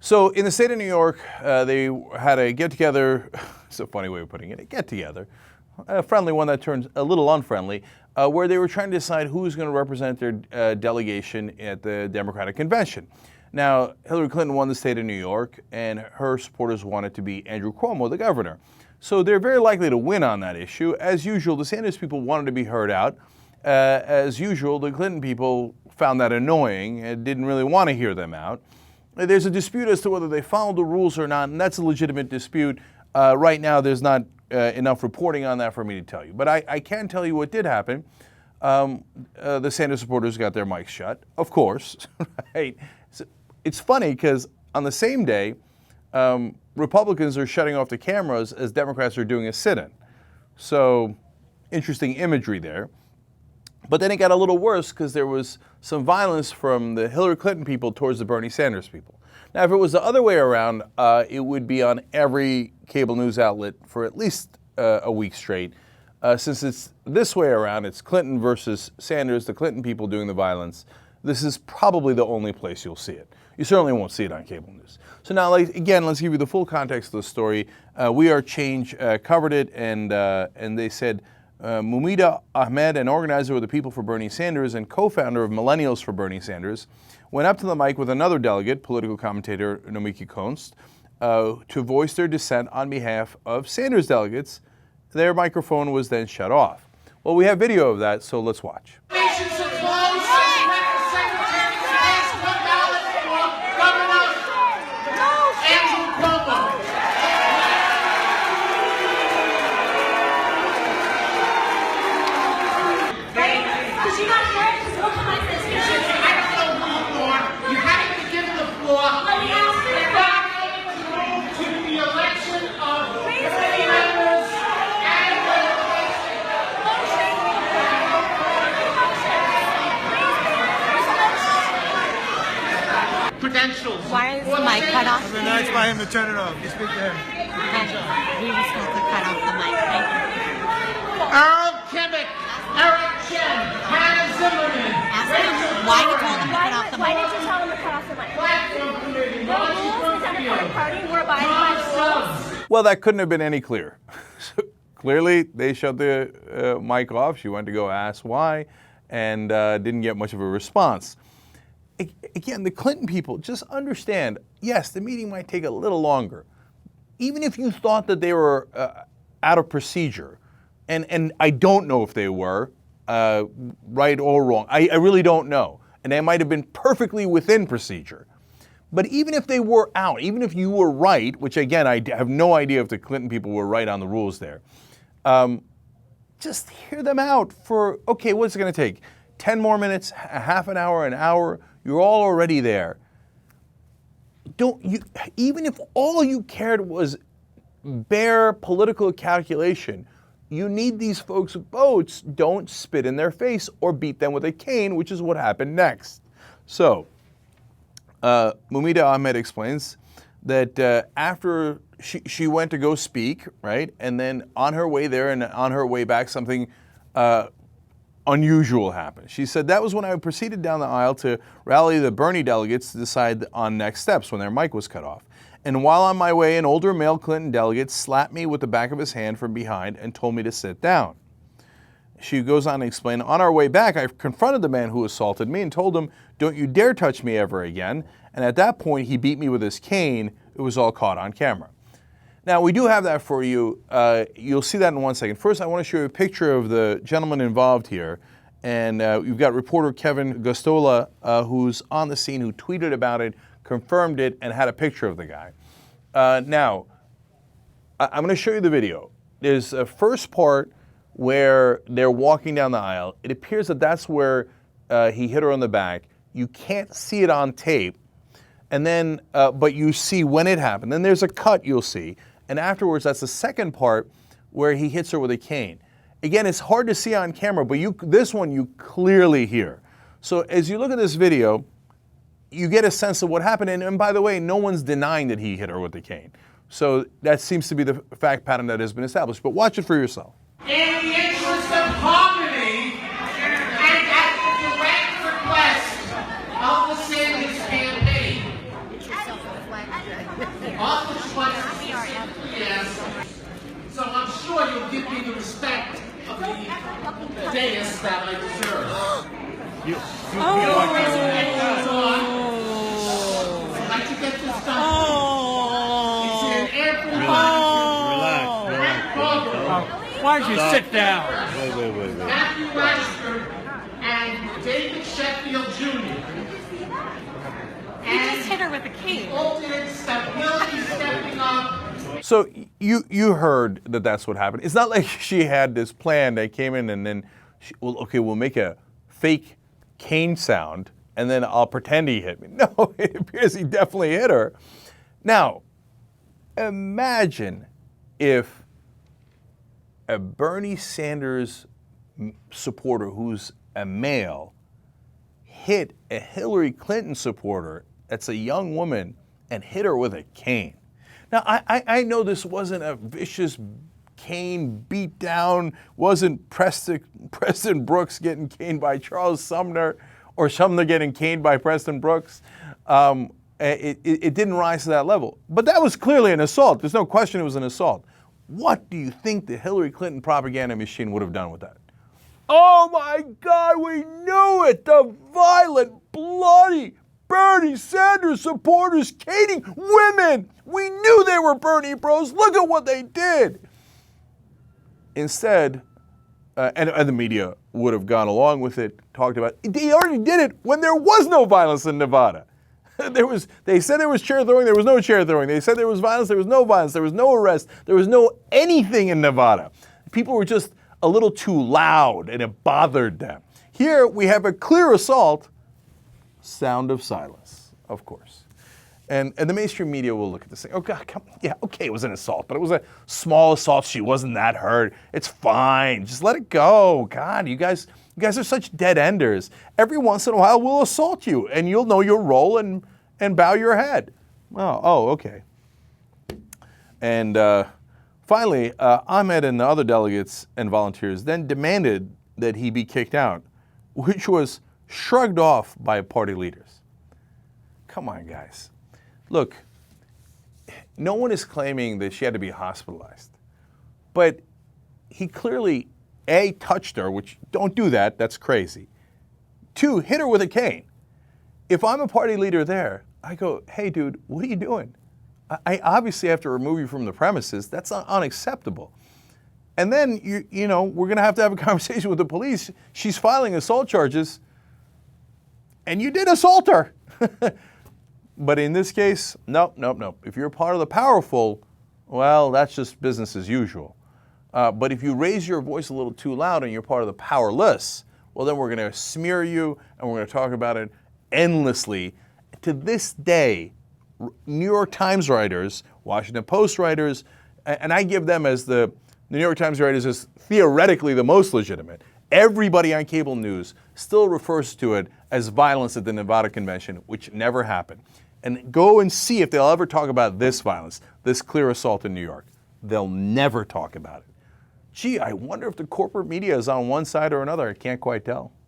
So in the state of New York, they had a get-together, it's a funny way of putting it, a get-together, a friendly one that turns a little unfriendly, where they were trying to decide who's going to represent their delegation at the Democratic Convention. Now, Hillary Clinton won the state of New York, and her supporters wanted to be Andrew Cuomo, the governor. So they're very likely to win on that issue. As usual, the Sanders people wanted to be heard out. As usual, the Clinton people found that annoying and didn't really want to hear them out. There's a dispute as to whether they followed the rules or not, and that's a legitimate dispute. Right now, there's not enough reporting on that for me to tell you. But I can tell you what did happen. The Sanders supporters got their mics shut, of course. Right? It's funny because on the same day, Republicans are shutting off the cameras as Democrats are doing a sit-in. So interesting imagery there. But then it got a little worse because there was some violence from the Hillary Clinton people towards the Bernie Sanders people. Now, if it was the other way around, it would be on every cable news outlet for at least a week straight. Since it's this way around, it's Clinton versus Sanders, the Clinton people doing the violence. This is probably the only place you'll see it. You certainly won't see it on cable news. So now, again, let's give you the full context of the story. We Are Change covered it, and they said, Moumita Ahmed, an organizer with the People for Bernie Sanders and co-founder of Millennials for Bernie Sanders, went up to the mic with another delegate, political commentator Moumita Ahmed, to voice their dissent on behalf of Sanders delegates. Their microphone was then shut off. Well, we have video of that, so let's watch. Why is the mic cut off? I've been asked by him to turn it off. You speak to him. We just have to cut off the mic. Thank you. Earl Kimmick, Eric Chen, Hannah Zimmerman. Ask him why he told him to cut off the Why mic. did you tell him to cut off the mic? Platform Committee, The rules, the Democratic Party, we're abiding by the rules. Well, that couldn't have been any clearer. Clearly, they shut the mic off. She went to go ask why and didn't get much of a response. Again, the Clinton people, just understand, yes, the meeting might take a little longer. Even if you thought that they were out of procedure, and I don't know if they were, right or wrong. I really don't know. And they might have been perfectly within procedure. But even if they were out, even if you were right, which again, I have no idea if the Clinton people were right on the rules there, just hear them out for, okay, what's it going to take? 10 more minutes, a half an hour, you're all already there. Even if all you cared was bare political calculation, you need these folks' votes. Don't spit in their face or beat them with a cane, which is what happened next. So, Moumita Ahmed explains that after she went to go speak, right, and then on her way there and on her way back, something unusual happened. She said, that was when I proceeded down the aisle to rally the Bernie delegates to decide on next steps when their mic was cut off. And while on my way, an older male Clinton delegate slapped me with the back of his hand from behind and told me to sit down. She goes on to explain, on our way back, I confronted the man who assaulted me and told him, don't you dare touch me ever again. And at that point, he beat me with his cane. It was all caught on camera. Now, we do have that for you. You'll see that in 1 second. First, I want to show you a picture of the gentleman involved here. And you've got reporter Kevin Gostola, who's on the scene, who tweeted about it, confirmed it, and had a picture of the guy. Now, I'm going to show you the video. There's a first part where they're walking down the aisle. It appears that that's where he hit her on the back. You can't see it on tape. And then, but you see when it happened. Then there's a cut you'll see. And afterwards, that's the second part where he hits her with a cane. Again, it's hard to see on camera, but this one you clearly hear. So as you look at this video, you get a sense of what happened. And by the way, no one's denying that he hit her with the cane. So that seems to be the fact pattern that has been established. But watch it for yourself. In the interest of harmony and at the direct request of the Sanders campaign. Office was yes. So I'm sure you'll give me the respect of the dais that I deserve. I'd like to get this done. It's in everybody. Why don't you sit down? Wait. Matthew Rashford and David Sheffield Jr. He just hit her with a cane. Alternates that will be stepping up. So you heard that that's what happened. It's not like she had this plan that came in and then, we'll make a fake cane sound and then I'll pretend he hit me. No, it appears he definitely hit her. Now, imagine if a Bernie Sanders supporter who's a male hit a Hillary Clinton supporter that's a young woman and hit her with a cane. Now, I know this wasn't a vicious cane beatdown, wasn't Preston Brooks getting caned by Charles Sumner or Sumner getting caned by Preston Brooks. It didn't rise to that level. But that was clearly an assault. There's no question it was an assault. What do you think the Hillary Clinton propaganda machine would have done with that? Oh my God, we knew it! The violent, bloody Bernie Sanders supporters caning women! We knew they were Bernie bros. Look at what they did! Instead, and the media would have gone along with it, talked about it. They already did it when there was no violence in Nevada. They said there was chair throwing, there was no chair throwing. They said there was violence, there was no violence. There was no arrest, there was no anything in Nevada. People were just a little too loud and it bothered them. Here we have a clear assault, sound of silence, of course. And the mainstream media will look at this thing. Oh God, okay, it was an assault, but it was a small assault. She wasn't that hurt. It's fine. Just let it go. God, you guys are such dead enders. Every once in a while we'll assault you and you'll know your role and bow your head. Oh, okay. And finally, Ahmed and the other delegates and volunteers then demanded that he be kicked out, which was shrugged off by party leaders. Come on, guys. Look, no one is claiming that she had to be hospitalized, but he clearly, A, touched her, which don't do that, that's crazy. 2, hit her with a cane. If I'm a party leader there, I go, hey dude, what are you doing? I obviously have to remove you from the premises. That's unacceptable. And then, you know, we're going to have a conversation with the police. She's filing assault charges, and you did assault her. But in this case, nope. If you're part of the powerful, well, that's just business as usual. But if you raise your voice a little too loud and you're part of the powerless, well, then we're going to smear you and we're going to talk about it endlessly. To this day, New York Times writers, Washington Post writers, and I give them as the New York Times writers as theoretically the most legitimate. Everybody on cable news still refers to it as violence at the Nevada convention, which never happened. And go and see if they'll ever talk about this violence, this clear assault in New York. They'll never talk about it. Gee, I wonder if the corporate media is on one side or another. I can't quite tell.